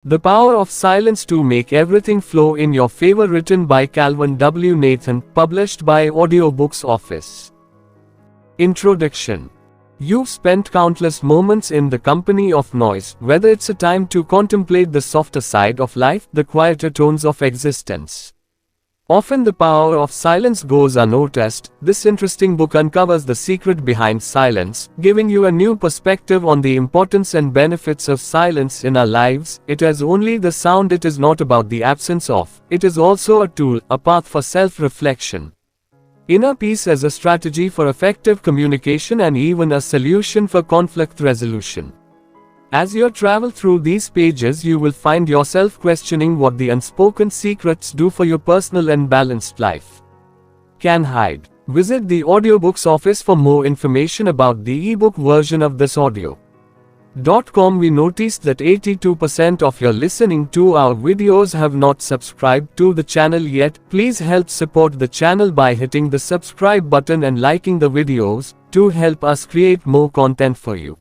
The Power of Silence to Make Everything Flow in Your Favor, written by Calvin W. Nathan, published by Audiobooks Office. Introduction. You've spent countless moments in the company of noise, whether it's a time to contemplate the softer side of life, the quieter tones of existence. Often the power of silence goes unnoticed. This interesting book uncovers the secret behind silence, giving you a new perspective on the importance and benefits of silence in our lives. It has only the sound. It is not about the absence of. It is also a tool, a path for self-reflection. Inner peace as a strategy for effective communication and even a solution for conflict resolution. As you travel through these pages, you will find yourself questioning what the unspoken secrets do for your personal and balanced life can hide. Visit the Audiobooks office for more information about the ebook version of this audio.com. We noticed that 82% of your listening to our videos have not subscribed to the channel yet. Please help support the channel by hitting the subscribe button and liking the videos to help us create more content for you.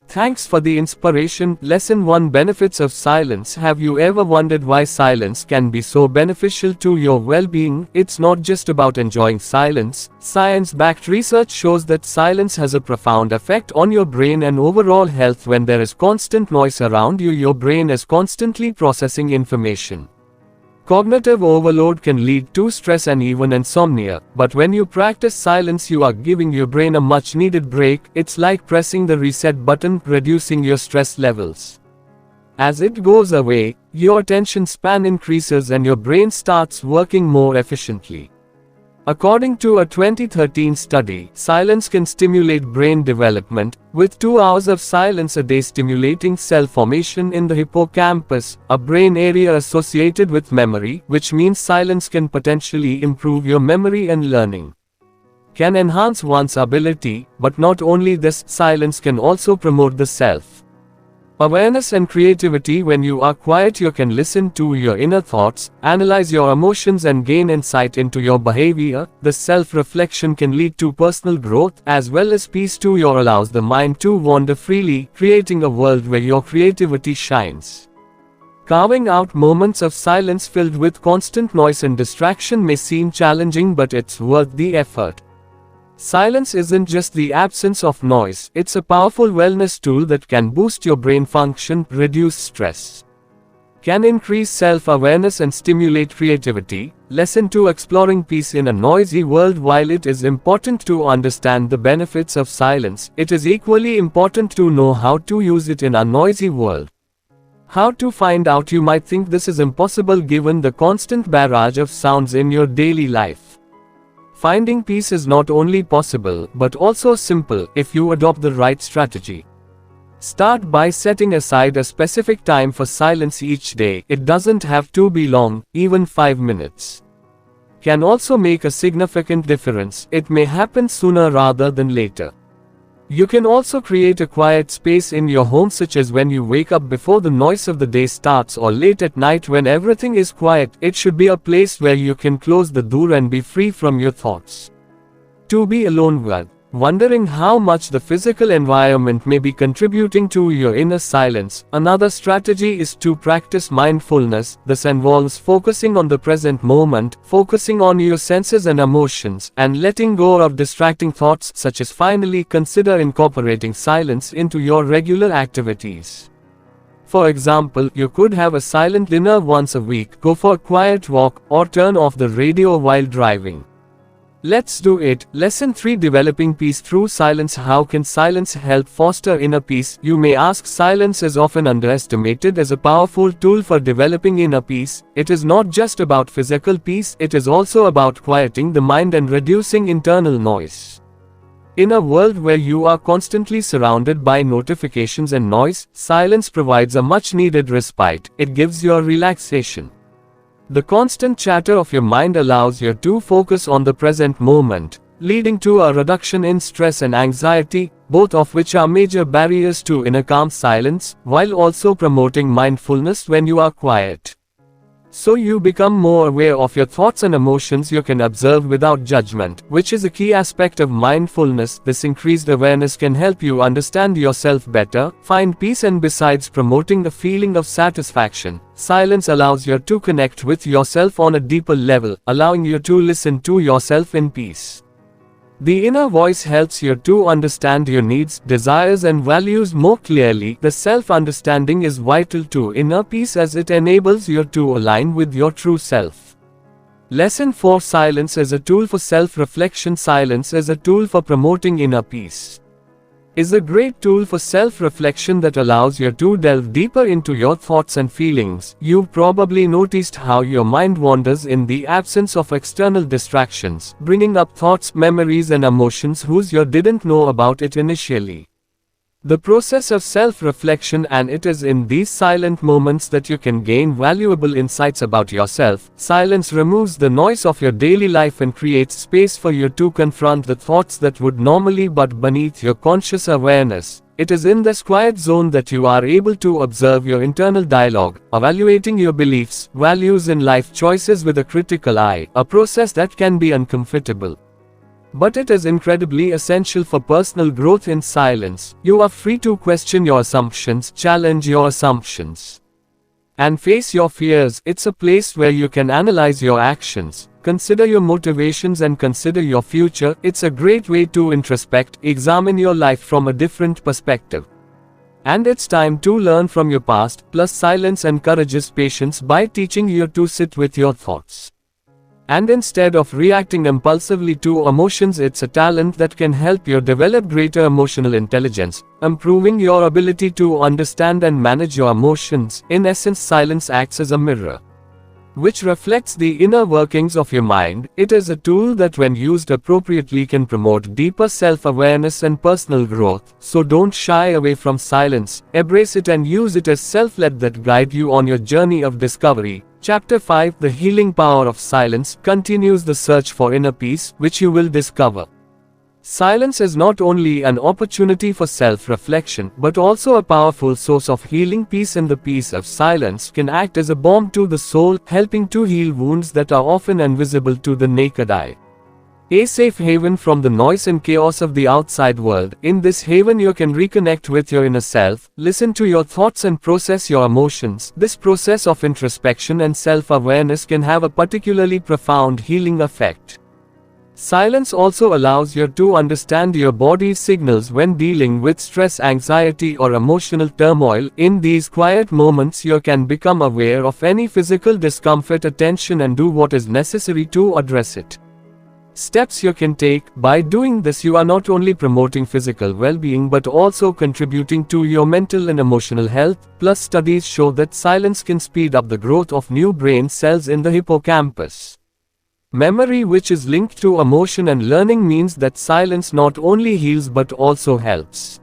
Thanks for the inspiration. Lesson 1: Benefits of Silence. Have you ever wondered why silence can be so beneficial to your well-being? It's not just about enjoying silence. Science-backed research shows that silence has a profound effect on your brain and overall health. When there is constant noise around you, your brain is constantly processing information. Cognitive overload can lead to stress and even insomnia, but when you practice silence, you are giving your brain a much-needed break. It's like pressing the reset button, reducing your stress levels. As it goes away, your attention span increases and your brain starts working more efficiently. According to a 2013 study, silence can stimulate brain development, with 2 hours of silence a day stimulating cell formation in the hippocampus, a brain area associated with memory, which means silence can potentially improve your memory and learning. Can enhance one's ability, but not only this, silence can also promote the self-awareness and creativity. When you are quiet, you can listen to your inner thoughts, analyze your emotions and gain insight into your behavior. The self-reflection can lead to personal growth as well as peace too. Your allows the mind to wander freely, creating a world where your creativity shines. Carving out moments of silence filled with constant noise and distraction may seem challenging, but it's worth the effort. Silence isn't just the absence of noise, it's a powerful wellness tool that can boost your brain function, reduce stress, can increase self-awareness and stimulate creativity. Lesson 2: Exploring peace in a noisy world. While it is important to understand the benefits of silence, it is equally important to know how to use it in a noisy world. How to find out? You might think this is impossible given the constant barrage of sounds in your daily life. Finding peace is not only possible, but also simple, if you adopt the right strategy. Start by setting aside a specific time for silence each day. It doesn't have to be long, even 5 minutes can also make a significant difference. It may happen sooner rather than later. You can also create a quiet space in your home, such as when you wake up before the noise of the day starts or late at night when everything is quiet. It should be a place where you can close the door and be free from your thoughts. To be alone with, wondering how much the physical environment may be contributing to your inner silence. Another strategy is to practice mindfulness. This involves focusing on the present moment, focusing on your senses and emotions, and letting go of distracting thoughts such as. Finally, consider incorporating silence into your regular activities. For example, you could have a silent dinner once a week, go for a quiet walk, or turn off the radio while driving. Let's do it. Lesson 3: Developing peace through silence. How can silence help foster inner peace? You may ask. Silence is often underestimated as a powerful tool for developing inner peace. It is not just about physical peace, it is also about quieting the mind and reducing internal noise. In a world where you are constantly surrounded by notifications and noise, silence provides a much-needed respite. It gives you a relaxation. The constant chatter of your mind allows you to focus on the present moment, leading to a reduction in stress and anxiety, both of which are major barriers to inner calm. Silence, while also promoting mindfulness when you are quiet, So you become more aware of your thoughts and emotions. You can observe without judgment, which is a key aspect of mindfulness. This increased awareness can help you understand yourself better, find peace, and besides promoting a feeling of satisfaction, silence allows you to connect with yourself on a deeper level, allowing you to listen to yourself in peace. The inner voice helps you to understand your needs, desires, and values more clearly. The self-understanding is vital to inner peace as it enables you to align with your true self. Lesson 4: Silence is a tool for self-reflection. Silence is a tool for promoting inner peace. Is a great tool for self-reflection that allows you to delve deeper into your thoughts and feelings. You've probably noticed how your mind wanders in the absence of external distractions, bringing up thoughts, memories, and emotions whose you didn't know about it initially. The process of self-reflection, and it is in these silent moments that you can gain valuable insights about yourself. Silence removes the noise of your daily life and creates space for you to confront the thoughts that would normally but beneath your conscious awareness. It is in this quiet zone that you are able to observe your internal dialogue, evaluating your beliefs, values, and life choices with a critical eye, a process that can be uncomfortable. But it is incredibly essential for personal growth. In silence, you are free to question your assumptions, challenge your assumptions, and face your fears. It's a place where you can analyze your actions, consider your motivations, and consider your future. It's a great way to introspect, examine your life from a different perspective. And it's time to learn from your past. Plus, silence encourages patience by teaching you to sit with your thoughts. And instead of reacting impulsively to emotions, it's a talent that can help you develop greater emotional intelligence, improving your ability to understand and manage your emotions. In essence, silence acts as a mirror, which reflects the inner workings of your mind. It is a tool that, when used appropriately, can promote deeper self-awareness and personal growth. So don't shy away from silence, embrace it and use it as self-led that guide you on your journey of discovery. Chapter 5: The Healing Power of Silence continues the search for inner peace, which you will discover. Silence is not only an opportunity for self-reflection, but also a powerful source of healing. Peace in the peace of silence can act as a balm to the soul, helping to heal wounds that are often invisible to the naked eye. A safe haven from the noise and chaos of the outside world. In this haven, you can reconnect with your inner self, listen to your thoughts, and process your emotions. This process of introspection and self-awareness can have a particularly profound healing effect. Silence also allows you to understand your body's signals when dealing with stress, anxiety, or emotional turmoil. In these quiet moments, you can become aware of any physical discomfort, attention, and do what is necessary to address it. Steps you can take. By doing this, you are not only promoting physical well-being but also contributing to your mental and emotional health. Plus, studies show that silence can speed up the growth of new brain cells in the hippocampus. Memory, which is linked to emotion and learning, means that silence not only heals but also helps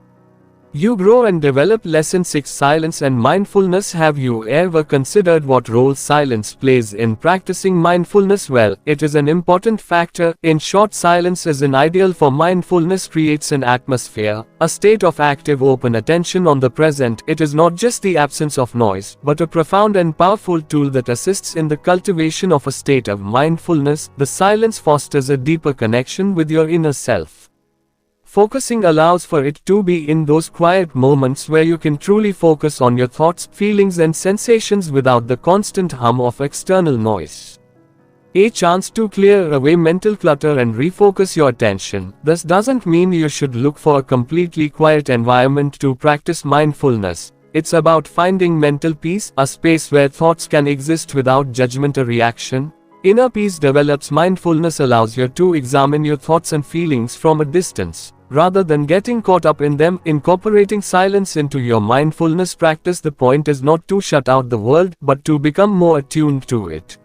you grow and develop. Lesson 6: Silence and Mindfulness. Have you ever considered what role silence plays in practicing mindfulness? Well, it is an important factor. In short, silence is an ideal for mindfulness. Creates an atmosphere, a state of active, open attention on the present. It is not just the absence of noise, but a profound and powerful tool that assists in the cultivation of a state of mindfulness. The silence fosters a deeper connection with your inner self. Focusing allows for it to be in those quiet moments where you can truly focus on your thoughts, feelings, and sensations without the constant hum of external noise. A chance to clear away mental clutter and refocus your attention. This doesn't mean you should look for a completely quiet environment to practice mindfulness. It's about finding mental peace, a space where thoughts can exist without judgment or reaction. Inner peace develops. Mindfulness allows you to examine your thoughts and feelings from a distance, rather than getting caught up in them. Incorporating silence into your mindfulness practice. The point is not to shut out the world, but to become more attuned to it.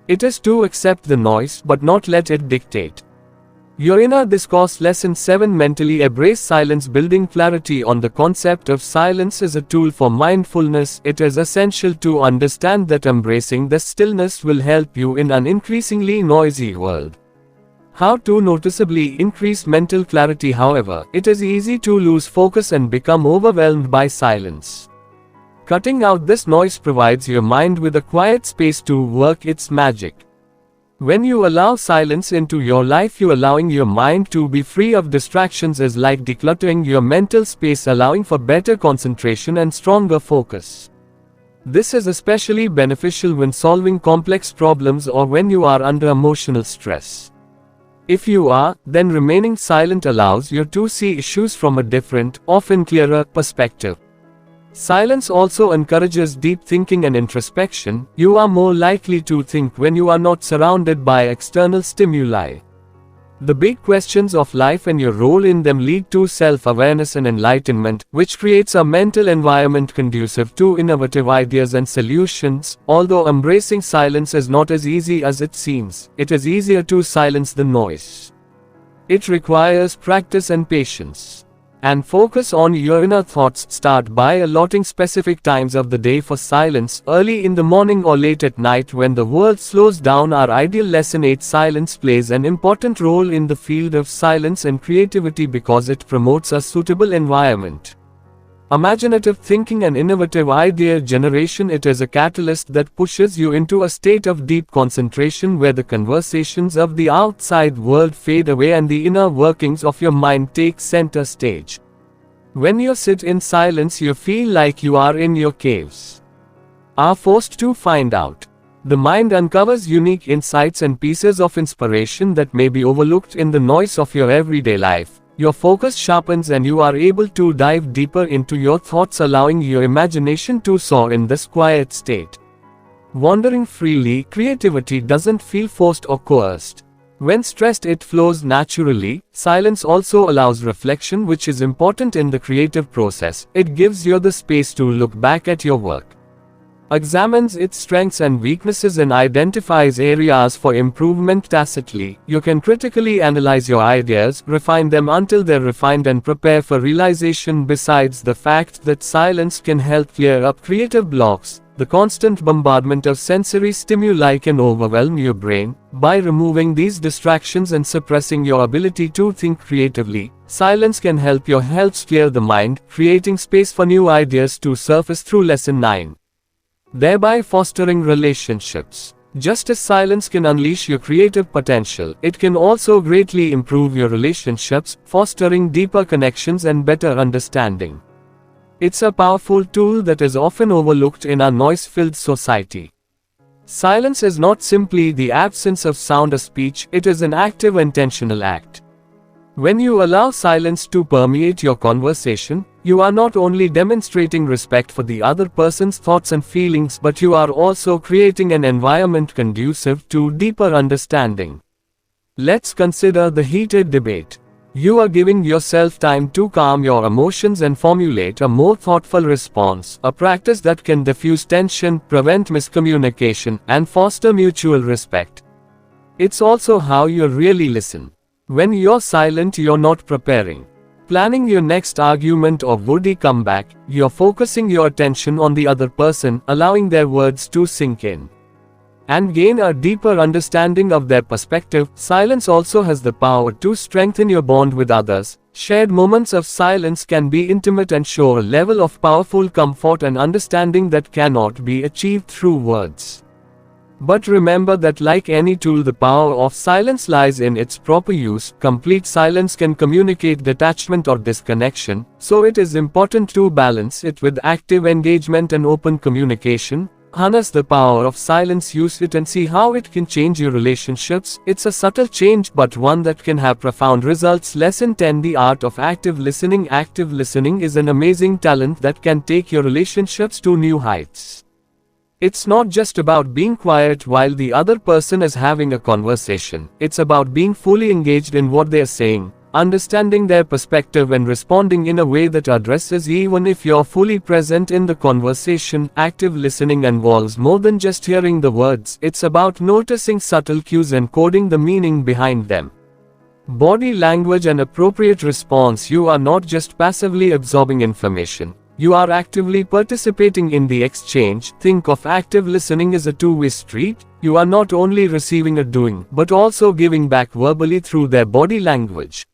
It is to accept the noise, but not let it dictate your inner discourse. Lesson 7: Mentally embrace silence. Building clarity on the concept of silence is a tool for mindfulness. It is essential to understand that embracing the stillness will help you in an increasingly noisy world. How to noticeably increase mental clarity? However, it is easy to lose focus and become overwhelmed by silence. Cutting out this noise provides your mind with a quiet space to work its magic. When you allow silence into your life, you allowing your mind to be free of distractions is like decluttering your mental space, allowing for better concentration and stronger focus. This is especially beneficial when solving complex problems or when you are under emotional stress. If you are, then remaining silent allows you to see issues from a different, often clearer, perspective. Silence also encourages deep thinking and introspection. You are more likely to think when you are not surrounded by external stimuli. The big questions of life and your role in them lead to self-awareness and enlightenment, which creates a mental environment conducive to innovative ideas and solutions. Although embracing silence is not as easy as it seems, it is easier to silence the noise. It requires practice and patience. And focus on your inner thoughts. Start by allotting specific times of the day for silence, early in the morning or late at night when the world slows down. Our ideal Lesson 8. Silence plays an important role in the field of silence and creativity because it promotes a suitable environment. Imaginative thinking and innovative idea generation. It is a catalyst that pushes you into a state of deep concentration where the conversations of the outside world fade away and the inner workings of your mind take center stage. When you sit in silence, you feel like you are in your caves, are forced to find out. The mind uncovers unique insights and pieces of inspiration that may be overlooked in the noise of your everyday life. Your focus sharpens and you are able to dive deeper into your thoughts, allowing your imagination to soar in this quiet state. Wandering freely, creativity doesn't feel forced or coerced. When stressed, it flows naturally. Silence also allows reflection, which is important in the creative process. It gives you the space to look back at your work, examines its strengths and weaknesses, and identifies areas for improvement tacitly. You can critically analyze your ideas, refine them until they're refined, and prepare for realization. Besides the fact that silence can help clear up creative blocks, the constant bombardment of sensory stimuli can overwhelm your brain. By removing these distractions and suppressing your ability to think creatively, silence can help clear the mind, creating space for new ideas to surface. Through Lesson 9. Thereby fostering relationships. Just as silence can unleash your creative potential, it can also greatly improve your relationships, fostering deeper connections and better understanding. It's a powerful tool that is often overlooked in our noise-filled society. Silence is not simply the absence of sound or speech, it is an active, intentional act. When you allow silence to permeate your conversation, you are not only demonstrating respect for the other person's thoughts and feelings, but you are also creating an environment conducive to deeper understanding. Let's consider the heated debate. You are giving yourself time to calm your emotions and formulate a more thoughtful response, a practice that can diffuse tension, prevent miscommunication, and foster mutual respect. It's also how you really listen. When you're silent, you're not preparing, planning your next argument or would-be comeback. You're focusing your attention on the other person, allowing their words to sink in and gain a deeper understanding of their perspective. Silence also has the power to strengthen your bond with others. Shared moments of silence can be intimate and show a level of powerful comfort and understanding that cannot be achieved through words. But remember that like any tool, the power of silence lies in its proper use. Complete silence can communicate detachment or disconnection, so it is important to balance it with active engagement and open communication. Harness the power of silence, use it, and see how it can change your relationships. It's a subtle change, but one that can have profound results. Lesson 10. The art of active listening. Active listening is an amazing talent that can take your relationships to new heights. It's not just about being quiet while the other person is having a conversation. It's about being fully engaged in what they are saying, understanding their perspective, and responding in a way that addresses even if you're fully present in the conversation. Active listening involves more than just hearing the words. It's about noticing subtle cues and coding the meaning behind them. Body language and appropriate response. You are not just passively absorbing information. You are actively participating in the exchange. Think of active listening as a two-way street. You are not only receiving a doing, but also giving back verbally through their body language.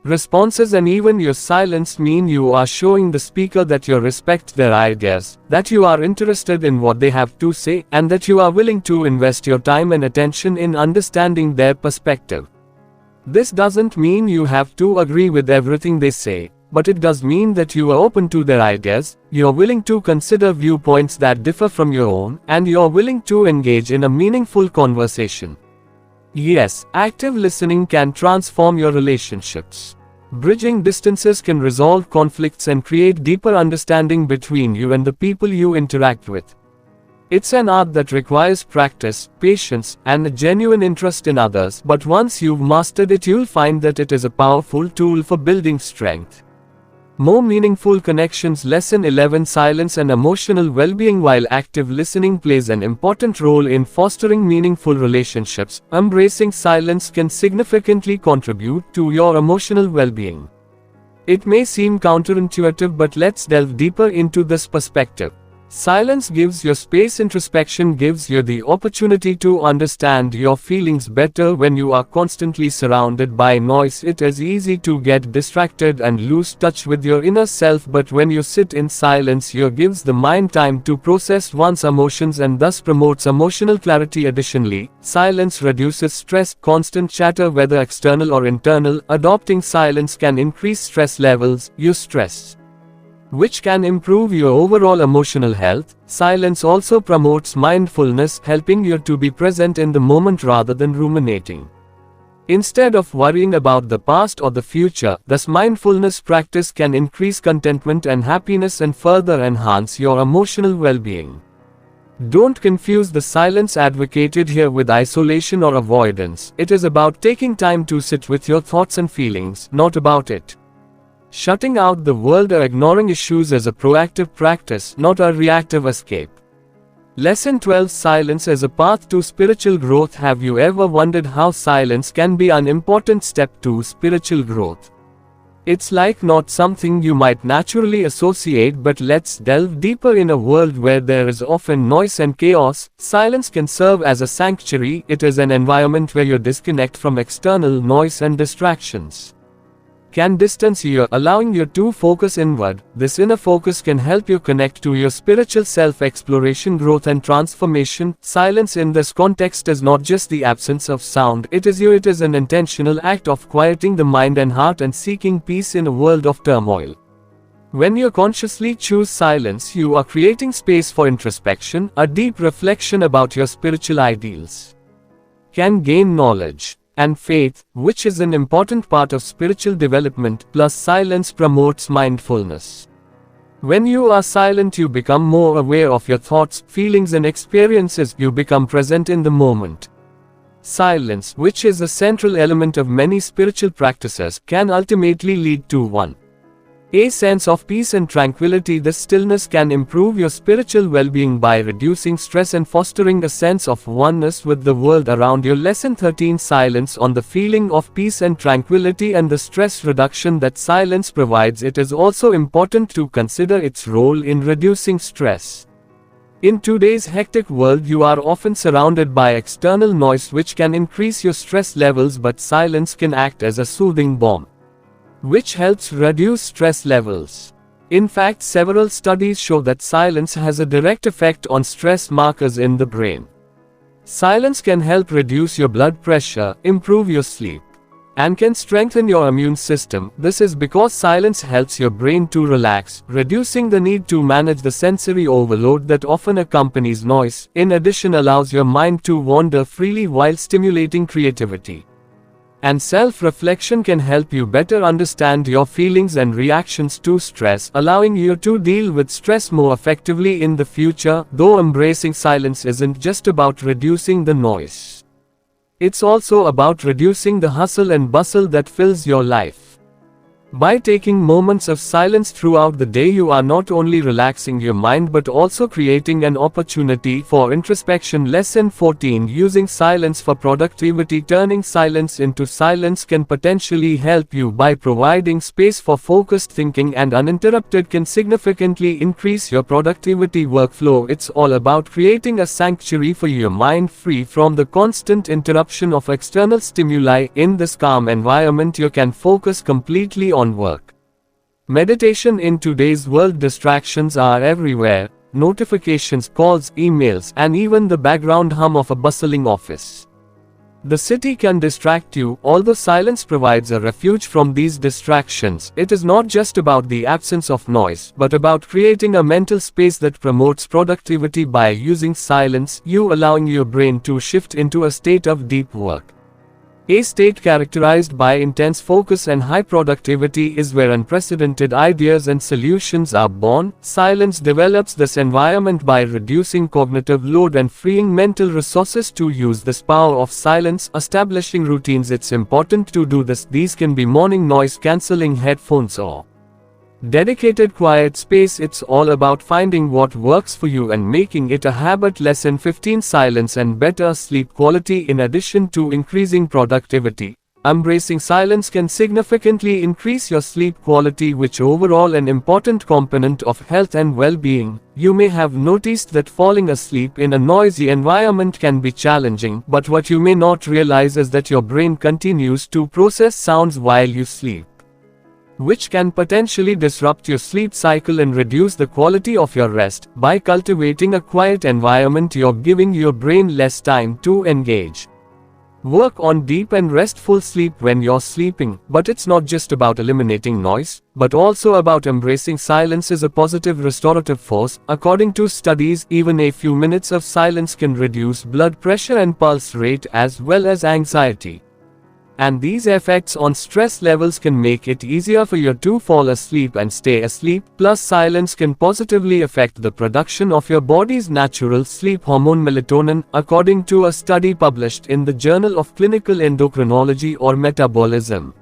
responses and even your silence mean you are showing the speaker that you respect their ideas, that you are interested in what they have to say, and that you are willing to invest your time and attention in understanding their perspective. This doesn't mean you have to agree with everything they say, but it does mean that you are open to their ideas, you're willing to consider viewpoints that differ from your own, and you're willing to engage in a meaningful conversation. Yes, active listening can transform your relationships. Bridging distances can resolve conflicts and create deeper understanding between you and the people you interact with. It's an art that requires practice, patience, and a genuine interest in others, but once you've mastered it, you'll find that it is a powerful tool for building strength. More meaningful connections. Lesson 11. Silence and emotional well-being. While active listening plays an important role in fostering meaningful relationships, embracing silence can significantly contribute to your emotional well-being. It may seem counterintuitive, but let's delve deeper into this perspective. Silence gives you space. Introspection gives you the opportunity to understand your feelings better. When you are constantly surrounded by noise, it is easy to get distracted and lose touch with your inner self, but when you sit in silence, you gives the mind time to process one's emotions and thus promotes emotional clarity. Additionally, silence reduces stress. Constant chatter, whether external or internal, adopting silence can increase stress levels, which can improve your overall emotional health. Silence also promotes mindfulness, helping you to be present in the moment rather than ruminating. Instead of worrying about the past or the future, this mindfulness practice can increase contentment and happiness and further enhance your emotional well-being. Don't confuse the silence advocated here with isolation or avoidance. It is about taking time to sit with your thoughts and feelings, not about it. Shutting out the world or ignoring issues is a proactive practice, not a reactive escape. Lesson 12. Silence as a path to spiritual growth. Have you ever wondered how silence can be an important step to spiritual growth? It's like not something you might naturally associate, but let's delve deeper. In a world where there is often noise and chaos, silence can serve as a sanctuary. It is an environment where you disconnect from external noise and distractions. Can distance you, allowing you to focus inward. This inner focus can help you connect to your spiritual self-exploration, growth and transformation. Silence in this context is not just the absence of sound, it is an intentional act of quieting the mind and heart and seeking peace in a world of turmoil. When you consciously choose silence, you are creating space for introspection, a deep reflection about your spiritual ideals. Can gain knowledge and faith, which is an important part of spiritual development, plus silence promotes mindfulness. When you are silent, you become more aware of your thoughts, feelings and experiences. You become present in the moment. Silence, which is a central element of many spiritual practices, can ultimately lead to a sense of peace and tranquility. This stillness can improve your spiritual well-being by reducing stress and fostering a sense of oneness with the world around you. Lesson 13. Silence on the feeling of peace and tranquility and the stress reduction that silence provides. It is also important to consider its role in reducing stress. In today's hectic world, you are often surrounded by external noise which can increase your stress levels, but silence can act as a soothing balm, which helps reduce stress levels. In fact, several studies show that silence has a direct effect on stress markers in the brain. Silence can help reduce your blood pressure, improve your sleep, and can strengthen your immune system. This is because silence helps your brain to relax, reducing the need to manage the sensory overload that often accompanies noise. In addition, allows your mind to wander freely while stimulating creativity. And self-reflection can help you better understand your feelings and reactions to stress, allowing you to deal with stress more effectively in the future. Though embracing silence isn't just about reducing the noise, it's also about reducing the hustle and bustle that fills your life. By taking moments of silence throughout the day, you are not only relaxing your mind but also creating an opportunity for introspection. Lesson 14. Using silence for productivity. Turning silence into silence can potentially help you by providing space for focused thinking and uninterrupted can significantly increase your productivity workflow. It's all about creating a sanctuary for your mind free from the constant interruption of external stimuli. In this calm environment, you can focus completely on work. Meditation. In today's world, distractions are everywhere: notifications, calls, emails, and even the background hum of a bustling office. The city can distract you. Although silence provides a refuge from these distractions, it is not just about the absence of noise, but about creating a mental space that promotes productivity. By using silence, you allowing your brain to shift into a state of deep work. A state characterized by intense focus and high productivity is where unprecedented ideas and solutions are born. Silence develops this environment by reducing cognitive load and freeing mental resources. To use this power of silence, establishing routines. It's important to do this. These can be morning noise cancelling headphones or dedicated quiet space. It's all about finding what works for you and making it a habit. Lesson 15. Silence and better sleep quality. In addition to increasing productivity, embracing silence can significantly increase your sleep quality, which overall an important component of health and well-being. You may have noticed that falling asleep in a noisy environment can be challenging, but what you may not realize is that your brain continues to process sounds while you sleep, which can potentially disrupt your sleep cycle and reduce the quality of your rest. By cultivating a quiet environment, you're giving your brain less time to engage. Work on deep and restful sleep when you're sleeping. But it's not just about eliminating noise, but also about embracing silence as a positive restorative force. According to studies, even a few minutes of silence can reduce blood pressure and pulse rate as well as anxiety. And these effects on stress levels can make it easier for you to fall asleep and stay asleep. Plus, silence can positively affect the production of your body's natural sleep hormone melatonin. According to a study published in the Journal of Clinical Endocrinology or Metabolism,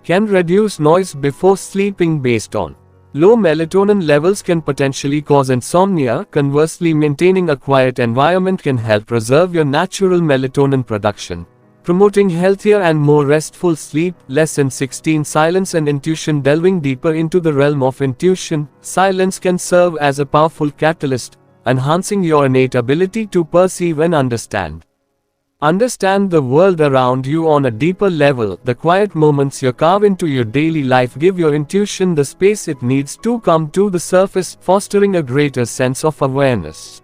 can reduce noise before sleeping. Based on low melatonin levels can potentially cause insomnia. Conversely, maintaining a quiet environment can help preserve your natural melatonin production, promoting healthier and more restful sleep. Lesson 16. Silence and intuition. Delving deeper into the realm of intuition, silence can serve as a powerful catalyst, enhancing your innate ability to perceive and understand the world around you on a deeper level. The quiet moments you carve into your daily life give your intuition the space it needs to come to the surface, fostering a greater sense of awareness.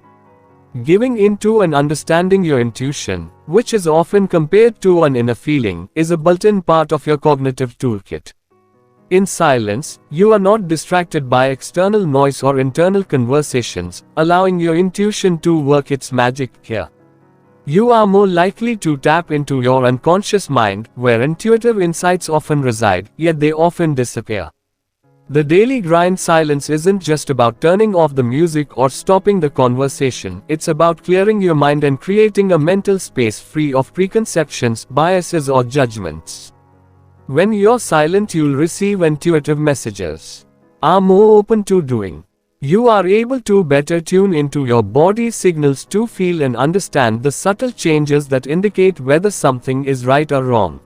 Giving into and understanding your intuition, which is often compared to an inner feeling, is a built-in part of your cognitive toolkit. In silence, you are not distracted by external noise or internal conversations, allowing your intuition to work its magic here. You are more likely to tap into your unconscious mind, where intuitive insights often reside, yet they often disappear. The daily grind. Silence isn't just about turning off the music or stopping the conversation. It's about clearing your mind and creating a mental space free of preconceptions, biases, or judgments. When you're silent, you'll receive intuitive messages, are more open to doing. You are able to better tune into your body's signals to feel and understand the subtle changes that indicate whether something is right or wrong.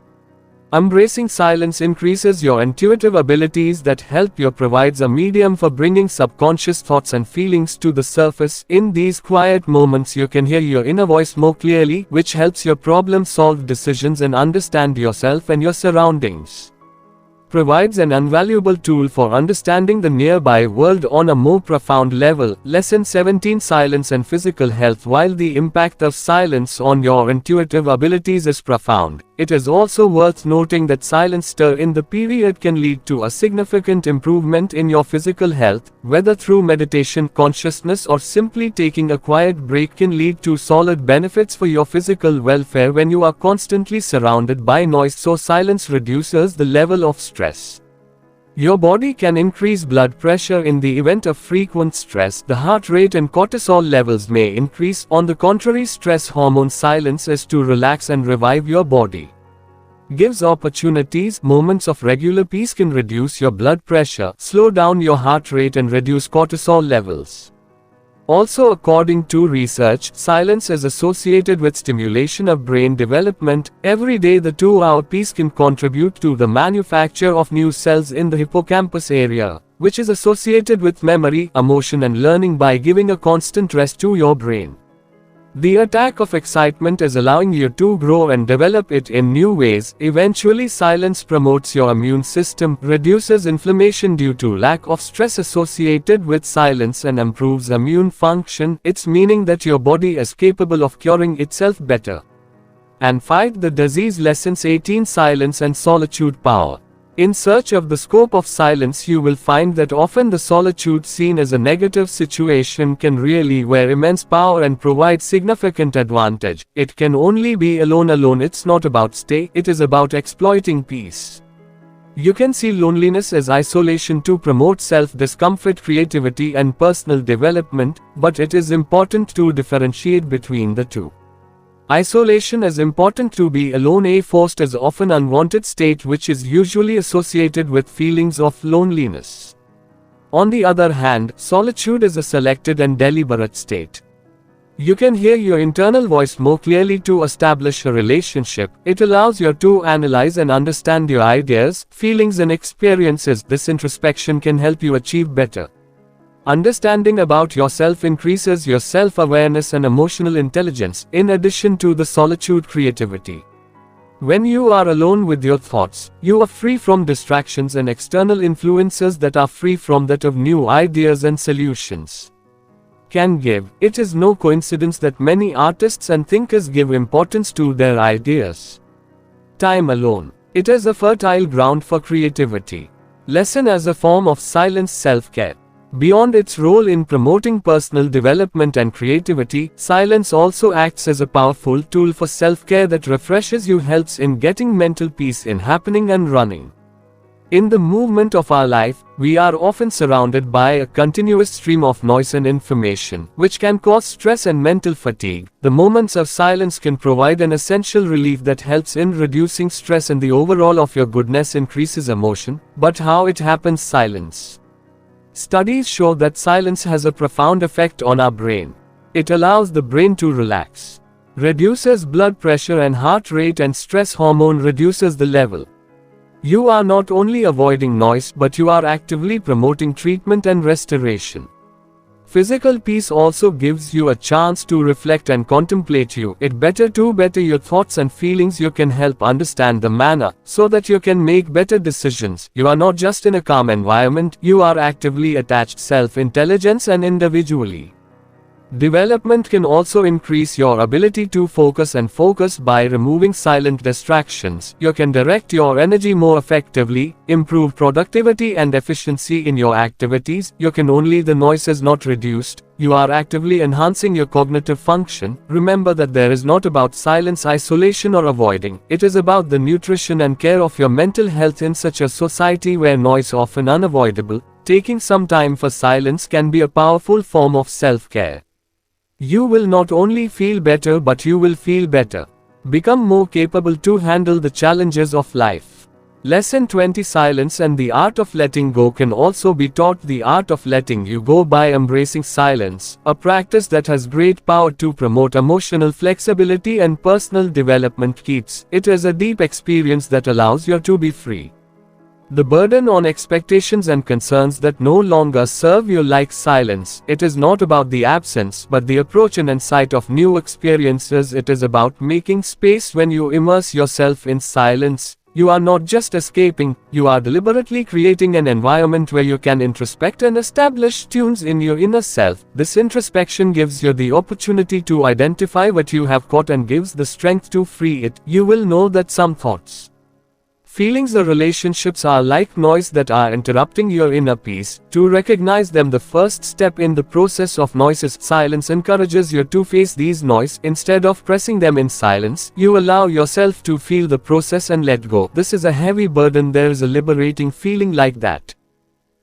Embracing silence increases your intuitive abilities that help you. Provides a medium for bringing subconscious thoughts and feelings to the surface. In these quiet moments, you can hear your inner voice more clearly, which helps you problem-solve decisions and understand yourself and your surroundings. Provides an invaluable tool for understanding the nearby world on a more profound level. Lesson 17. Silence and physical health. While the impact of silence on your intuitive abilities is profound, it is also worth noting that silence during the period can lead to a significant improvement in your physical health, whether through meditation, consciousness, or simply taking a quiet break can lead to solid benefits for your physical welfare when you are constantly surrounded by noise. So silence reduces the level of stress. Your body can increase blood pressure in the event of frequent stress. The heart rate and cortisol levels may increase. On the contrary, stress hormone silence is to relax and revive your body. Gives opportunities. Moments of regular peace can reduce your blood pressure, slow down your heart rate and reduce cortisol levels. Also, according to research, silence is associated with stimulation of brain development. Every day the 2-hour peace can contribute to the manufacture of new cells in the hippocampus area, which is associated with memory, emotion and learning by giving a constant rest to your brain. The attack of excitement is allowing you to grow and develop it in new ways. Eventually, silence promotes your immune system, reduces inflammation due to lack of stress associated with silence and improves immune function. It's meaning that your body is capable of curing itself better and fight the disease. Lessons 18. Silence and solitude power. In search of the scope of silence, you will find that often the solitude seen as a negative situation can really wear immense power and provide significant advantage. It can only be alone. It's not about stay, it is about exploiting peace. You can see loneliness as isolation to promote self-discomfort, creativity and personal development, but it is important to differentiate between the two. Isolation is important. To be alone, a forced is often unwanted state which is usually associated with feelings of loneliness. On the other hand, solitude is a selected and deliberate state. You can hear your internal voice more clearly to establish a relationship. It allows you to analyze and understand your ideas, feelings and experiences. This introspection can help you achieve better understanding about yourself, increases your self-awareness and emotional intelligence, in addition to the solitude creativity. When you are alone with your thoughts, you are free from distractions and external influences that are free from that of new ideas and solutions can give. It is no coincidence that many artists and thinkers give importance to their ideas. Time alone. It is a fertile ground for creativity. Lesson as a form of silent self-care. Beyond its role in promoting personal development and creativity, silence also acts as a powerful tool for self-care that refreshes you, helps in getting mental peace in happening and running. In the movement of our life, we are often surrounded by a continuous stream of noise and information, which can cause stress and mental fatigue. The moments of silence can provide an essential relief that helps in reducing stress, and the overall of your goodness increases emotion. But how it happens? Silence. Studies show that silence has a profound effect on our brain. It allows the brain to relax, reduces blood pressure and heart rate, and stress hormone reduces the level. You are not only avoiding noise, but you are actively promoting treatment and restoration. Physical peace also gives you a chance to reflect and contemplate better your thoughts and feelings. You can help understand the manner so that you can make better decisions. You are not just in a calm environment, you are actively attached self-intelligence and individually. Development can also increase your ability to focus by removing silent distractions. You can direct your energy more effectively, improve productivity and efficiency in your activities. The noise is not reduced. You are actively enhancing your cognitive function. Remember that there is not about silence, isolation or avoiding. It is about the nutrition and care of your mental health. In such a society where noise is often unavoidable, taking some time for silence can be a powerful form of self-care. You will not only feel better, but you will feel better. Become more capable to handle the challenges of life. Lesson 20. Silence and the art of letting go can also be taught. The art of letting you go by embracing silence, a practice that has great power to promote emotional flexibility and personal development. It is a deep experience that allows you to be free. The burden on expectations and concerns that no longer serve you, like silence. It is not about the absence, but the approach and insight of new experiences. It is about making space. When you immerse yourself in silence, you are not just escaping, you are deliberately creating an environment where you can introspect and establish tunes in your inner self. This introspection gives you the opportunity to identify what you have caught and gives the strength to free it. You will know that some thoughts, feelings or relationships are like noise that are interrupting your inner peace. To recognize them, the first step in the process of noise is silence. Encourages you to face these noise. Instead of pressing them in silence, you allow yourself to feel the process and let go. This is a heavy burden. There is a liberating feeling like that.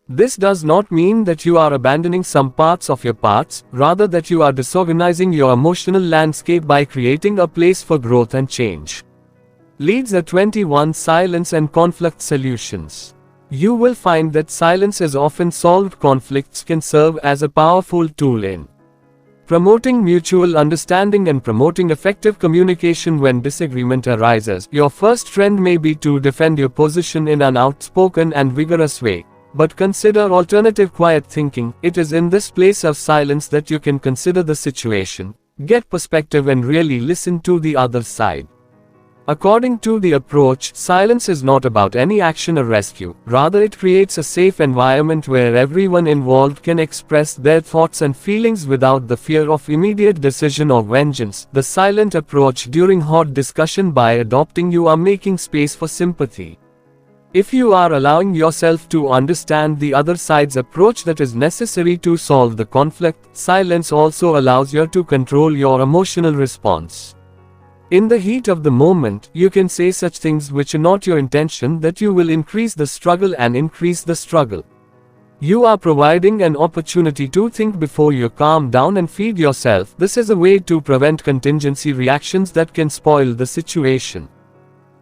This does not mean that you are abandoning some parts of your parts, rather that you are disorganizing your emotional landscape by creating a place for growth and change. Leads a 21 Silence and Conflict Solutions. You will find that silence is often solved. Conflicts can serve as a powerful tool in promoting mutual understanding and promoting effective communication when disagreement arises. Your first trend may be to defend your position in an outspoken and vigorous way, but consider alternative quiet thinking. It is in this place of silence that you can consider the situation, get perspective and really listen to the other side. According to the approach, silence is not about any action or rescue, rather it creates a safe environment where everyone involved can express their thoughts and feelings without the fear of immediate decision or vengeance. The silent approach during hot discussion. By adopting, you are making space for sympathy. If you are allowing yourself to understand the other side's approach that is necessary to solve the conflict, silence also allows you to control your emotional response. In the heat of the moment, you can say such things which are not your intention that you will increase the struggle and increase the struggle. You are providing an opportunity to think before you calm down and feed yourself. This is a way to prevent contingency reactions that can spoil the situation.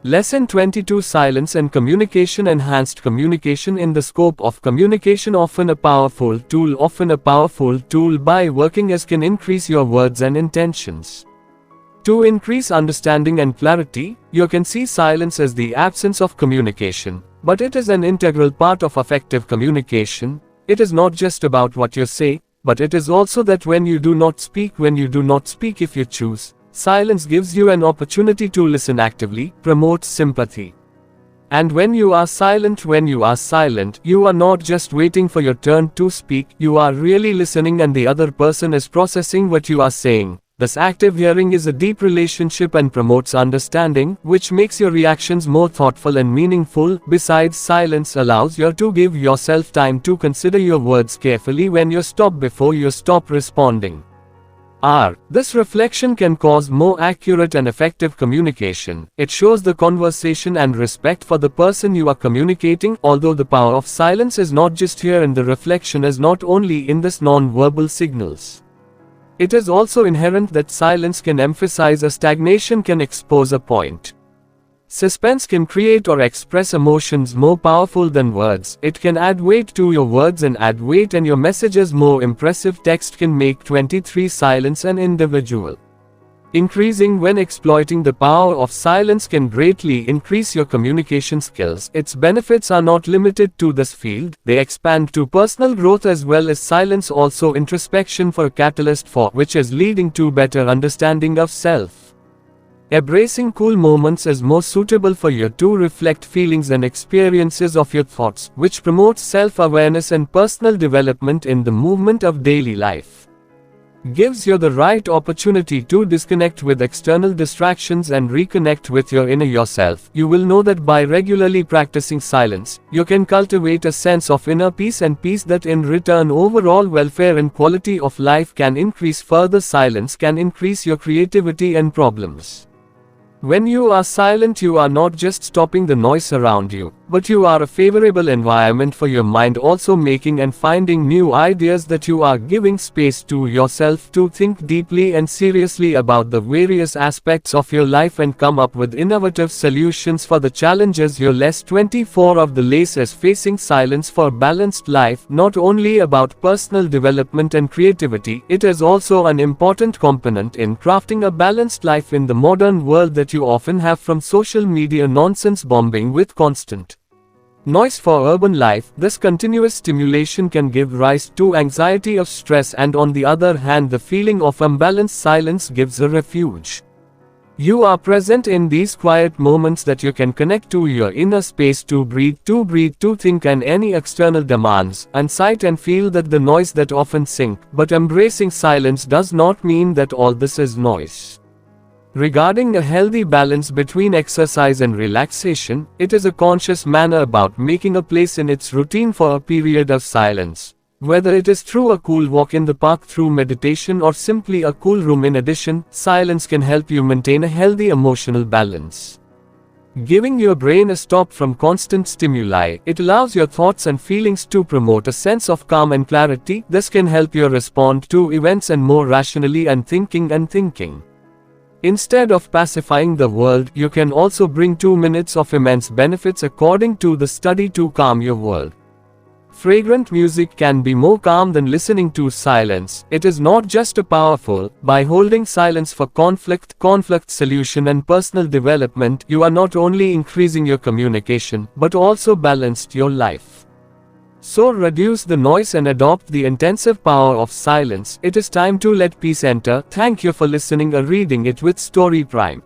Lesson 22: Silence and Communication. Enhanced communication. In the scope of communication, often a powerful tool by working as can increase your words and intentions. To increase understanding and clarity, you can see silence as the absence of communication, but it is an integral part of effective communication. It is not just about what you say, but it is also that when you do not speak if you choose. Silence gives you an opportunity to listen actively, promotes sympathy. And when you are silent, you are not just waiting for your turn to speak, you are really listening and the other person is processing what you are saying. This active hearing is a deep relationship and promotes understanding, which makes your reactions more thoughtful and meaningful. Besides, silence allows you to give yourself time to consider your words carefully when you stop before you stop responding. This reflection can cause more accurate and effective communication. It shows the conversation and respect for the person you are communicating. Although the power of silence is not just here, and the reflection is not only in this non-verbal signals. It is also inherent that silence can emphasize a stagnation, can expose a point. Suspense can create or express emotions more powerful than words. It can add weight to your words and your messages more impressive. Text can make 23 Silence an individual. Increasing. When exploiting the power of silence can greatly increase your communication skills. Its benefits are not limited to this field, they expand to personal growth as well as silence. Also introspection for a catalyst for which is leading to better understanding of self. Embracing cool moments is more suitable for you to reflect feelings and experiences of your thoughts, which promotes self-awareness and personal development in the movement of daily life. Gives you the right opportunity to disconnect with external distractions and reconnect with your inner yourself. You will know that by regularly practicing silence, you can cultivate a sense of inner peace, and peace that in return overall welfare and quality of life can increase further. Silence can increase your creativity and problems. When you are silent, you are not just stopping the noise around you, but you are a favorable environment for your mind, also making and finding new ideas that you are giving space to yourself to think deeply and seriously about the various aspects of your life and come up with innovative solutions for the challenges your less 24 of the lace is facing. Silence for balanced life. Not only about personal development and creativity, it is also an important component in crafting a balanced life in the modern world that you often have from social media nonsense bombing with constant noise for urban life. This continuous stimulation can give rise to anxiety of stress, and on the other hand, the feeling of unbalanced. Silence gives a refuge. You are present in these quiet moments that you can connect to your inner space to breathe, to think, and any external demands, and sight and feel that the noise that often sink. But embracing silence does not mean that all this is noise. Regarding a healthy balance between exercise and relaxation, it is a conscious manner about making a place in its routine for a period of silence. Whether it is through a cool walk in the park, through meditation, or simply a cool room. In addition, silence can help you maintain a healthy emotional balance. Giving your brain a stop from constant stimuli, it allows your thoughts and feelings to promote a sense of calm and clarity. This can help you respond to events and more rationally and thinking. Instead of pacifying the world, you can also bring 2 minutes of immense benefits according to the study to calm your world. Fragrant music can be more calm than listening to silence. It is not just a powerful. By holding silence for conflict solution and personal development, you are not only increasing your communication, but also balanced your life. So reduce the noise and adopt the intensive power of silence. It is time to let peace enter. Thank you for listening or reading it with Story Prime.